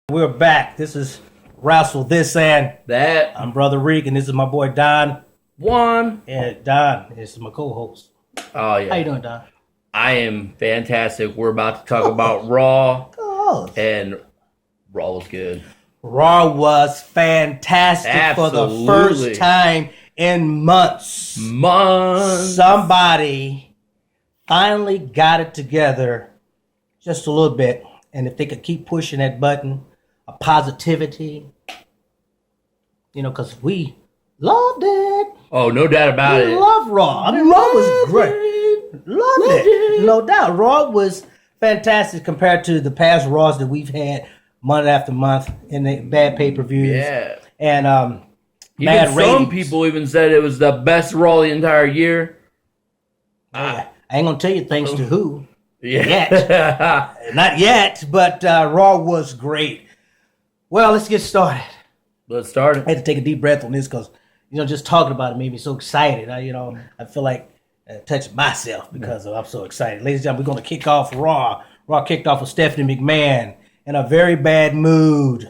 We're back. This is Wrestle, this and that. I'm Brother Reek, and this is my boy Don. And Don is my co-host. Oh, yeah. How you doing, Don? I am fantastic. We're about to talk about Raw. And Raw was good. Raw was fantastic. Absolutely. For the first time in months. Somebody finally got it together just a little bit. And if they could keep pushing that button of positivity, because we loved it. Oh, no doubt about it. We love Raw. I mean, Raw was great. Loved it. No doubt. Raw was fantastic compared to the past Raws that we've had month after month in the bad pay-per-views. Yeah. And bad ratings. Some people even said it was the best Raw the entire year. I ain't going to tell you thanks to who. Yeah. Yet. Not yet, but Raw was great. Well, let's get started. Let's start it. I had to take a deep breath on this because, just talking about it made me so excited. I feel like touching myself because I'm so excited. Ladies and gentlemen, we're going to kick off Raw. Raw kicked off with Stephanie McMahon in a very bad mood.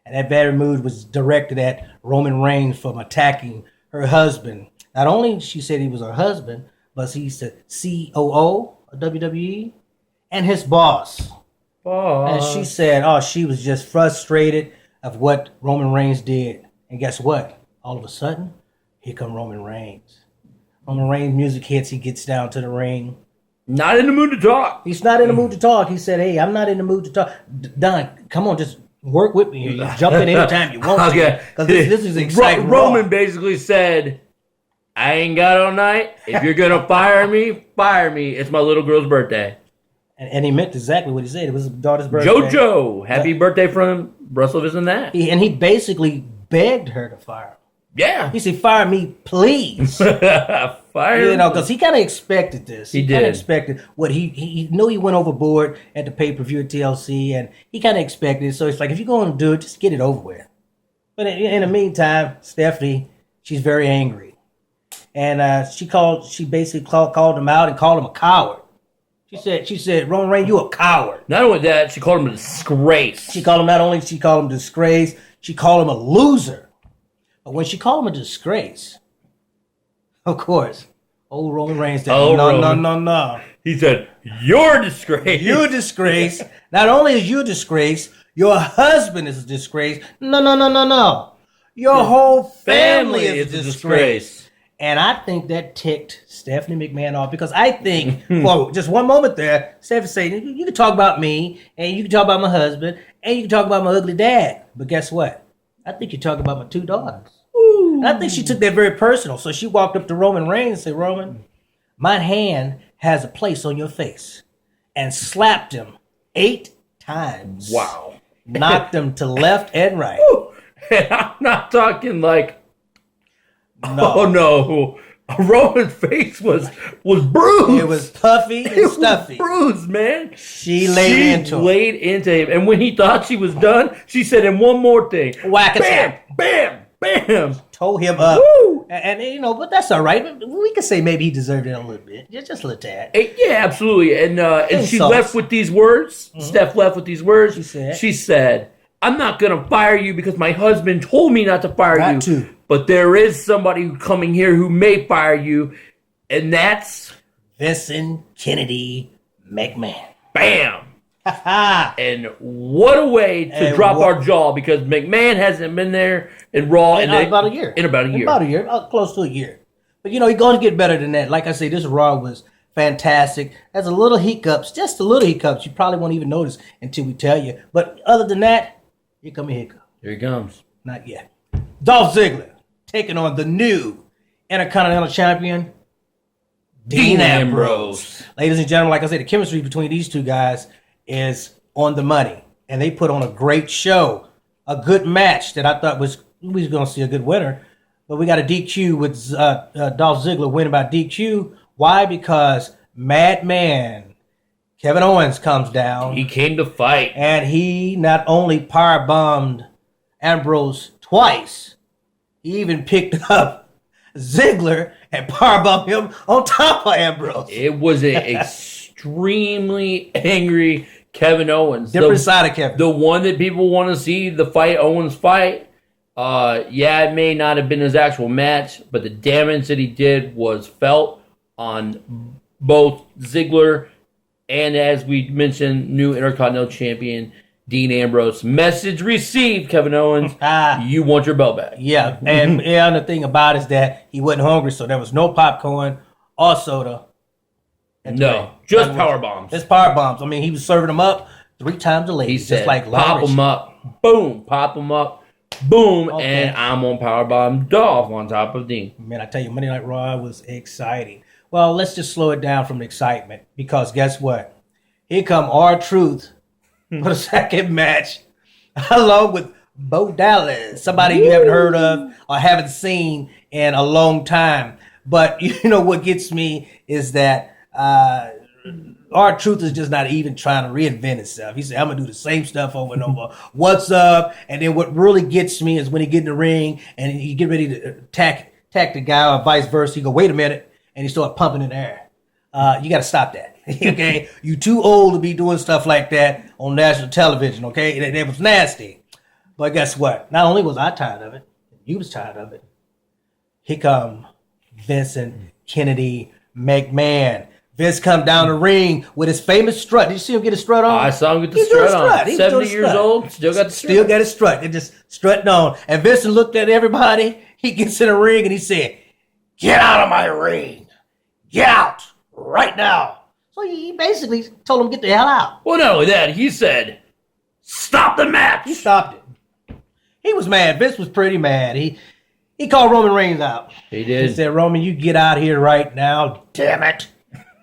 And that bad mood was directed at Roman Reigns from attacking her husband. Not only she said he was her husband, but he's the COO of WWE and his boss. And she said, she was just frustrated of what Roman Reigns did. And guess what? All of a sudden, here come Roman Reigns. Roman Reigns' music hits. He gets down to the ring. Not in the mood to talk. He's not in the mood to talk. He said, hey, I'm not in the mood to talk. Don, come on, just work with me. You jump in anytime you want to. Because this is exciting. Roman basically said, I ain't got all night. If you're going to fire me, fire me. It's my little girl's birthday. And he meant exactly what he said. It was his daughter's birthday. JoJo, happy birthday from Wrestle, this and that. He basically begged her to fire him. Yeah. He said, fire me, please. Fire me. Because he kind of expected this. He did. Kind of expected what he knew he went overboard at the pay-per-view at TLC, and he kind of expected it. So it's like, if you're going to do it, just get it over with. But in the meantime, Stephanie, she's very angry. And she basically called him out and called him a coward. She said, Roman Reigns, you a coward. Not only that, she called him a disgrace. She called him a disgrace, she called him a loser. But when she called him a disgrace, of course, old Roman Reigns said, no. He said, you're a disgrace. You're a disgrace. Not only is you a disgrace, your husband is a disgrace. No. Your whole family is a disgrace. And I think that ticked Stephanie McMahon off because I think, for just one moment there, Stephanie said, you can talk about me, and you can talk about my husband, and you can talk about my ugly dad. But guess what? I think you're talking about my two daughters. Ooh. And I think she took that very personal. So she walked up to Roman Reigns and said, Roman, my hand has a place on your face. And slapped him 8 times. Wow. Knocked him to left and right. And I'm not talking like, no. Oh no, Roman's face was bruised. It was puffy and stuffy. Bruised, man. She laid into him. And when he thought she was done, she said him one more thing. Whack a bam, bam, bam. Tore him up. Woo! And but that's all right. We can say maybe he deserved it a little bit. Just a little tad. Yeah, absolutely. And she left with these words. Mm-hmm. Steph left with these words. She said, I'm not going to fire you because my husband told me not to fire you. But there is somebody coming here who may fire you, and that's Vincent Kennedy McMahon. Bam! And what a way to drop our jaw, because McMahon hasn't been there in Raw in about a year. Close to a year. But he's going to get better than that. Like I say, this Raw was fantastic. There's a little hiccups, just a little hiccups. You probably won't even notice until we tell you. But other than that, here come a hiccup. Here he comes. Not yet. Dolph Ziggler taking on the new Intercontinental Champion, Dean Ambrose. Ladies and gentlemen, like I said, the chemistry between these two guys is on the money. And they put on a great show. A good match that I thought we was going to see a good winner. But we got a DQ with Dolph Ziggler winning by DQ. Why? Because Madman Kevin Owens comes down. He came to fight. And he not only powerbombed Ambrose twice, he even picked up Ziggler and powerbombed him on top of Ambrose. It was an extremely angry Kevin Owens. Different side of Kevin. The one that people want to see, the fight Owens fight. It may not have been his actual match, but the damage that he did was felt on both Ziggler and, as we mentioned, new Intercontinental Champion Dean Ambrose. Message received, Kevin Owens. You want your belt back. Yeah, and the thing about it is that he wasn't hungry, so there was no popcorn or soda. No, just power bombs. Just power bombs. I mean, he was serving them up 3 times a lady. He said, just like pop them up, boom, pop them up, boom, and I'm on power bomb Dolph on top of Dean. Man, I tell you, Monday Night Raw was exciting. Well, let's just slow it down from the excitement, because guess what? Here come R-Truth for the second match, along with Bo Dallas, somebody you haven't heard of or haven't seen in a long time. But you know what gets me is that R-Truth is just not even trying to reinvent himself. He said, I'm going to do the same stuff over and over. What's up? And then what really gets me is when he get in the ring and he get ready to attack the guy or vice versa. He go, wait a minute. And he start pumping in the air. You got to stop that. Okay? You too old to be doing stuff like that on national television. Okay? It was nasty. But guess what? Not only was I tired of it, you was tired of it. Here come Vincent Kennedy McMahon. Vince come down the ring with his famous strut. Did you see him get a strut on? I saw him get the strut on. 70 years old, still got the strut. Still got his strut. They just strutting on. And Vincent looked at everybody. He gets in the ring and he said, get out of my ring. Get out right now. So he basically told him to get the hell out. Well, not only that, he said, stop the match. He stopped it. He was mad. Vince was pretty mad. He called Roman Reigns out. He did. He said, Roman, you get out here right now. Damn it.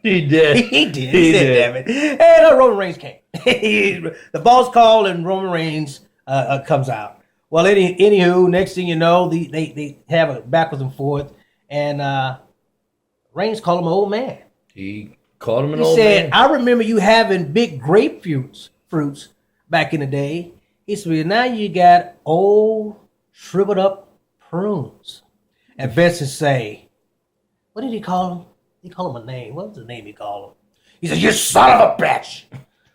He did. He did. He said, damn it. And Roman Reigns came. The boss called and Roman Reigns comes out. Well, anywho, next thing you know, they have a backwards and forth. And Reigns called him an old man. He called him an old man. He said, I remember you having big grapefruits back in the day. He said, well, now you got old, shriveled up prunes. And Vince would say, what did he call him? He called him a name. What was the name he called him? He said, you son of a bitch.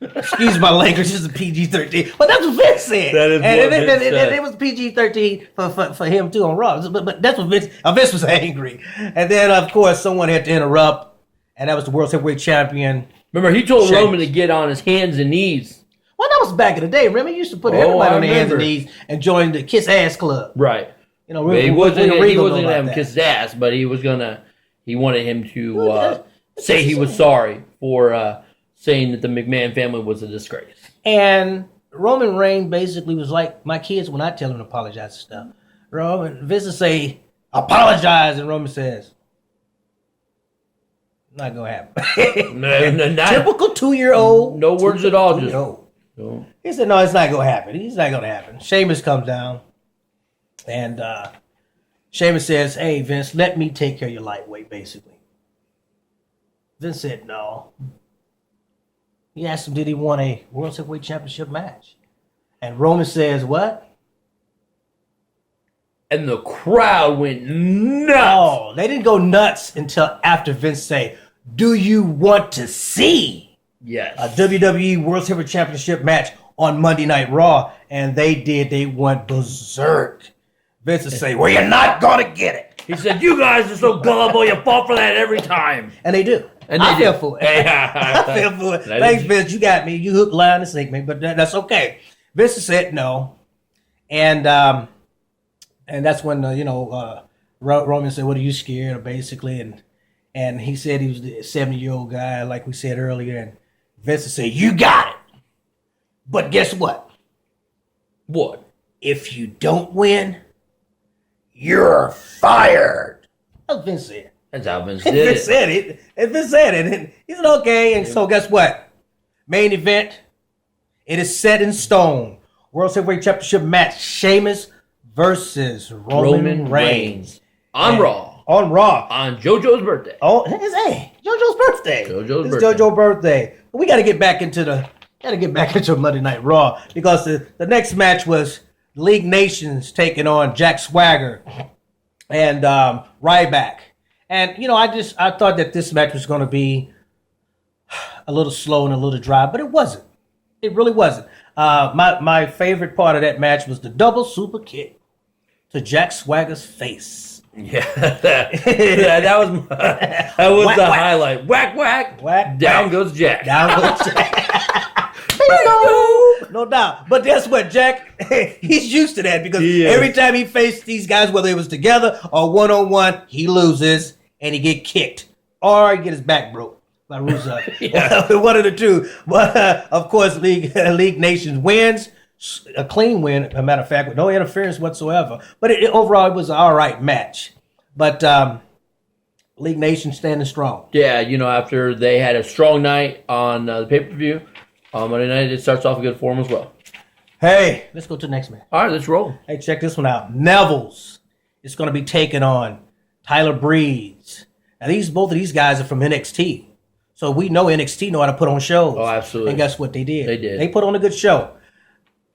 Excuse my language, this is PG-13. But that's what Vince said. That is and it was PG-13 for him too on Raw. But that's what Vince was angry. And then, of course, someone had to interrupt. And that was the World Heavyweight Champion. Remember, he told Roman to get on his hands and knees. Well, that was back in the day. Remember, he used to put everybody on their hands and knees and join the Kiss Ass Club. Right. You know, he wasn't going to have him kiss his ass, but he wanted him to say he was sorry for saying that the McMahon family was a disgrace. And Roman Reigns basically was like my kids when I tell them to apologize and stuff. Vince would say, apologize, and Roman says, not going to happen. No, typical 2-year-old. No words at all. No. He said, no, it's not going to happen. It's not going to happen. Sheamus comes down, and Sheamus says, hey, Vince, let me take care of your lightweight, basically. Vince said, no. He asked him, did he want a World Heavyweight Championship match? And Roman says, what? And the crowd went nuts. No, they didn't go nuts until after Vince said, do you want to see a WWE World Heavyweight Championship match on Monday Night Raw? And they did. They went berserk. Vince would say, well, you're not going to get it. He said, you guys are so gullible. You fall for that every time. And they do. And I fell for it. I fell for it. Thanks, Vince. You got me. You hook, line, and sink me. But that's okay. Vince said no. And that's when, Roman said, what are you scared of, basically? And he said he was the 70-year-old guy, like we said earlier. And Vince said, you got it. But guess what? What? If you don't win, you're fired. That's what Vince said. That's how Vince did it. Vince said it. And he said, okay. And so guess what? Main event. It is set in stone. World Heavyweight Championship match. Sheamus versus Roman Reigns. On Raw. On Raw. On JoJo's birthday. Oh, JoJo's birthday. It's JoJo's birthday. We got to get back into Monday Night Raw, because the next match was League Nations taking on Jack Swagger and Ryback. And, I thought that this match was going to be a little slow and a little dry, but it wasn't. It really wasn't. My favorite part of that match was the double super kick to Jack Swagger's face. Yeah, that was whack, the highlight. Whack, whack, whack. Down goes Jack. Down goes Jack. No doubt. But guess what, Jack? He's used to that because every time he faced these guys, whether it was together or one-on-one, he loses and he get kicked or he get his back broke by Rusev. One of the two. But of course, League Nations wins. A clean win, as a matter of fact, with no interference whatsoever. But overall, it was an all right match. But League Nation standing strong. Yeah, after they had a strong night on the pay-per-view, Monday night, it starts off a good form as well. Hey, let's go to the next match. All right, let's roll. Hey, check this one out. Neville's is going to be taking on Tyler Breeze. Now, both of these guys are from NXT. So we know NXT know how to put on shows. Oh, absolutely. And guess what they did? They did. They put on a good show.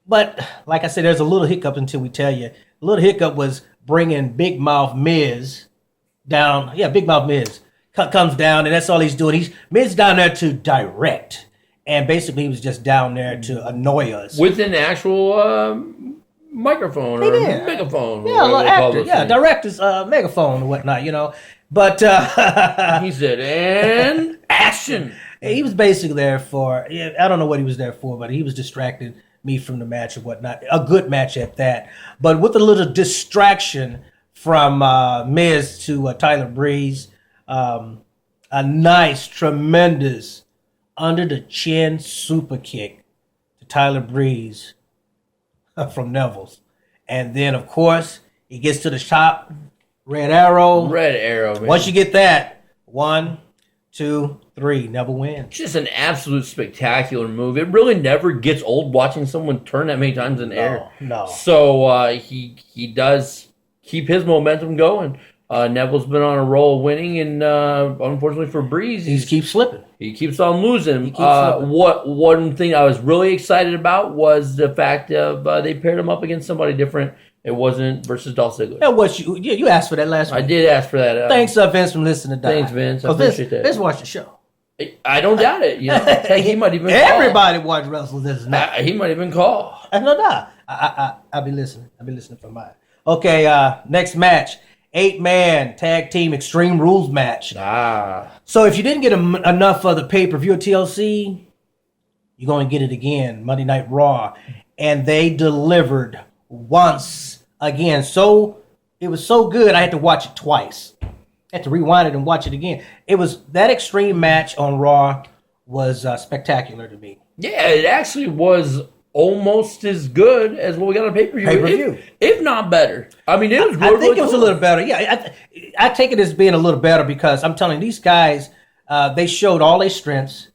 But like I said, there's a little hiccup until we tell you. The little hiccup was bringing Big Mouth Miz down. Yeah, Big Mouth Miz comes down, and that's all he's doing. Miz down there to direct. And basically, he was just down there to annoy us. With an actual microphone or megaphone. Yeah, a little actor. Yeah, director's megaphone or whatnot, But he said, and action. He was basically there for, I don't know what he was there for, but he was distracting me from the match or whatnot. A good match at that. But with a little distraction from Miz to Tyler Breeze, a nice, tremendous under the chin super kick to Tyler Breeze from Neville's. And then, of course, he gets to the top. Red arrow. Man. Once you get that, 1, 2, 3, Neville wins. Just an absolute spectacular move. It really never gets old watching someone turn that many times in the air. No. So he does keep his momentum going. Neville's been on a roll of winning, and unfortunately for Breeze, he keeps slipping. He keeps on losing. One thing I was really excited about was the fact of they paired him up against somebody different. It wasn't versus Dolph Ziggler. That was you asked for that last week. I did ask for that. Thanks, Vince, for listening to that. Thanks, Vince. I appreciate that. Vince watched the show. I don't doubt it. He might even call. Everybody watch Wrestle this and that. He might even call. No doubt. I'll be listening. I'll be listening for mine. Okay, next match. 8-man tag team Extreme Rules match. So if you didn't get enough of the pay-per-view at TLC, you're going to get it again, Monday Night Raw. And they delivered once again. So it was so good, I had to watch it twice. I had to rewind it and watch it again. That Extreme match on Raw was spectacular to me. Yeah, it actually was almost as good as what we got on pay-per-view. If not better. I mean, it was really, I think it was a little better. Yeah, I take it as being a little better because I'm telling you, these guys, they showed all their strengths.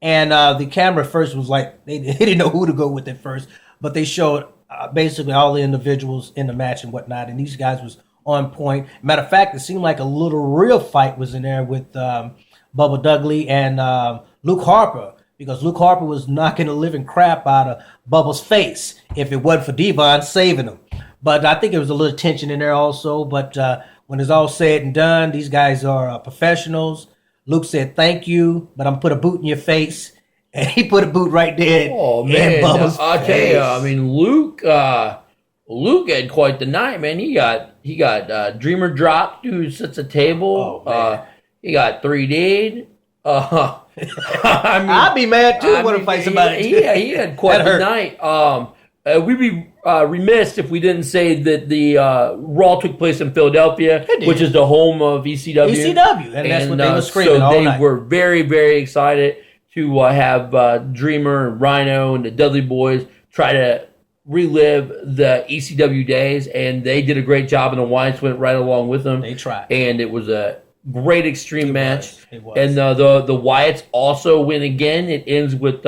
And the camera first was like, they didn't know who to go with at first. But they showed basically all the individuals in the match and whatnot. And these guys was on point. Matter of fact, it seemed like a little real fight was in there with Bubba Dudley and Luke Harper. Because Luke Harper was knocking the living crap out of Bubba's face if it wasn't for Devon saving him. But I think there was a little tension in there also. But when it's all said and done, these guys are professionals. Luke said, thank you, but I'm put a boot in your face. And he put a boot right there in Bubba's face. I'll tell you, I mean, Luke had quite the night, man. He got Dreamer dropped, who sits a table. He got 3D'd. I'd be mad too when I fight somebody. He had quite the night. We'd be remiss if we didn't say that the Raw took place in Philadelphia, which is the home of ECW. And that's what they were screaming all night. So they were very, very excited to have Dreamer and Rhino and the Dudley Boys try to relive the ECW days, and they did a great job, and the Wyatts went right along with them. They tried. And it was a great Extreme match. It was. And the Wyatts also win again. It ends with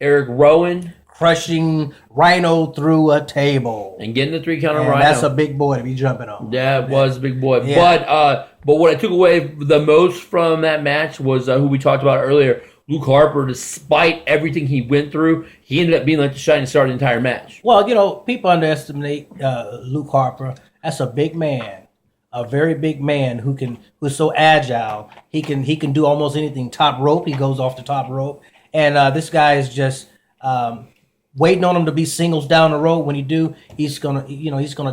Eric Rowan crushing Rhino through a table and getting the 3 count on Rhino. That's a big boy to be jumping on. That was a big boy. Yeah. But what I took away the most from that match was who we talked about earlier, Luke Harper. Despite everything he went through, he ended up being like the shining star of the entire match. Well, people underestimate Luke Harper. That's a big man. A very big man who's so agile. He can do almost anything. Top rope, he goes off the top rope. And this guy is just waiting on him to be singles down the road. When he do, he's gonna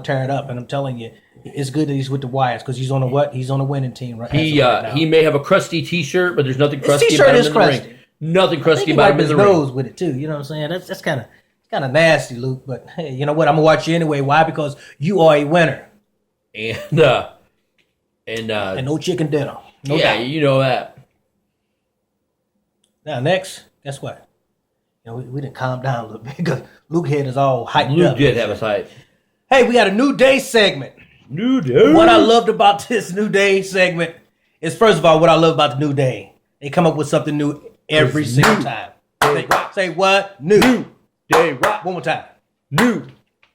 tear it up. And I'm telling you, it's good that he's with the Wyatts because he's on a what? He's on a winning team, right? He may have a crusty T-shirt, but there's nothing crusty T-shirt about him is in the crusty. ring. Nothing crusty about him in the ring. Nose with it too. You know what I'm saying? That's kind of nasty, Luke. But hey, you know what? I'm gonna watch you anyway. Why? Because you are a winner. And no chicken dinner. No yeah, doubt. you know that. Now next, guess what? You know, we didn't calm down a little bit because Luke head is all hyped up. Luke did have us hype. Hey, we got a New Day segment. New Day. What I loved about this New Day segment is, first of all, what I love about the New Day. They come up with something new every single time. Say what? New Day rock. One more time. New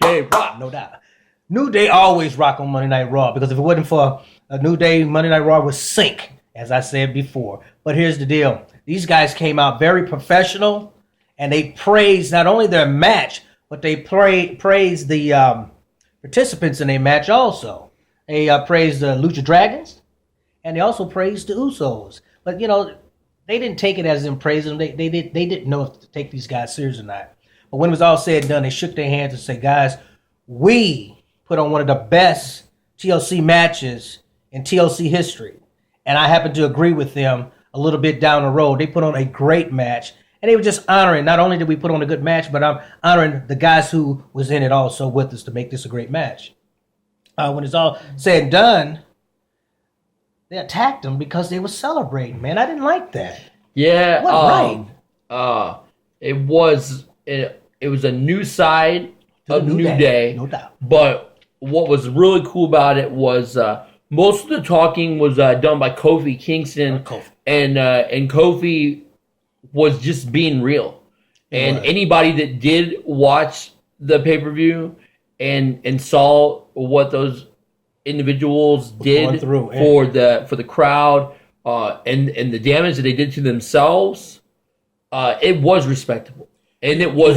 Day rock. No doubt. New Day always rock on Monday Night Raw because if it wasn't for a New Day, Monday Night Raw would sink, as I said before. But here's the deal. These guys came out very professional, and they praised not only their match, but they praised the participants in their match also. They praised the Lucha Dragons, and they also praised the Usos. But, you know, they didn't take it as them praising them. They didn't know if to take these guys serious or not. But when it was all said and done, they shook their hands and said, guys, we put on one of the best TLC matches in TLC history. And I happen to agree with them a little bit down the road. They put on a great match. And they were just honoring, not only did we put on a good match, but I'm honoring the guys who was in it also with us to make this a great match. When it's all said and done, they attacked them because they were celebrating, man. I didn't like that. Yeah. What right? It was a new side of New Day. No doubt. But what was really cool about it was most of the talking was done by Kofi Kingston. And Kofi was just being real. And anybody that did watch the pay-per-view and saw what those individuals did for the crowd and the damage that they did to themselves, it was respectable. And it was